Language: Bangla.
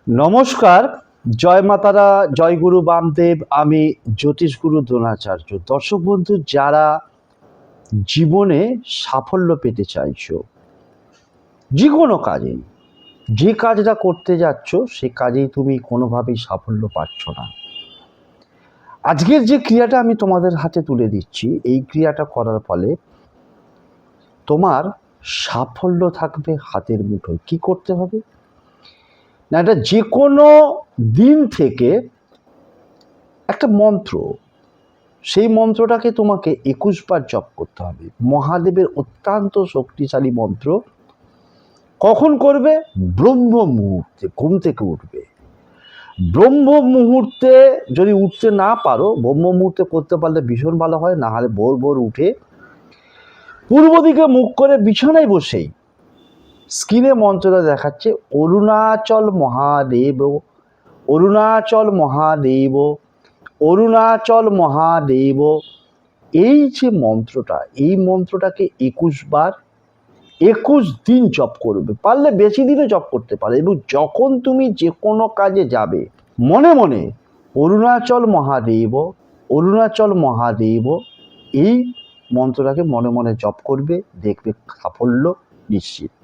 নমস্কার। জয় মাতারা, জয় গুরু বামদেব। আমি জ্যোতিষ গুরু দ্রোণাচার্য। দর্শক বন্ধু, যারা জীবনে সাফল্য পেতে চাইছো যে কোনো কাজে, যে কাজটা করতে যাচ্ছ সে কাজেই তুমি কোনোভাবেই সাফল্য পাচ্ছ না, আজকের যে ক্রিয়াটা আমি তোমাদের হাতে তুলে দিচ্ছি, এই ক্রিয়াটা করার ফলে তোমার সাফল্য থাকবে হাতের মুঠোয়। কি করতে হবে না, এটা যে কোনো দিন থেকে একটা মন্ত্র, সেই মন্ত্রটাকে তোমাকে 21 বার জপ করতে হবে। মহাদেবের অত্যন্ত শক্তিশালী মন্ত্র। কখন করবে? ব্রহ্ম মুহূর্তে ঘুম থেকে উঠবে। ব্রহ্ম মুহূর্তে যদি উঠতে না পারো, ব্রহ্ম মুহূর্তে করতে পারলে ভীষণ ভালো হয়। না হলে ভোর ভোর উঠে পূর্ব দিকে মুখ করে বিছানায় বসেই স্ক্রিনে মন্ত্রটা দেখাচ্ছে, অরুণাচল মহাদেব, অরুণাচল মহাদেব, অরুণাচল মহাদেব। এই যে মন্ত্রটা, এই মন্ত্রটাকে 21 বার 21 দিন জপ করবে। পারলে বেশি দিনও জপ করতে পারে। এবং যখন তুমি যে কোনো কাজে যাবে, মনে মনে অরুণাচল মহাদেব, অরুণাচল মহাদেব, এই মন্ত্রটাকে মনে মনে জপ করবে। দেখবে সাফল্য নিশ্চিত।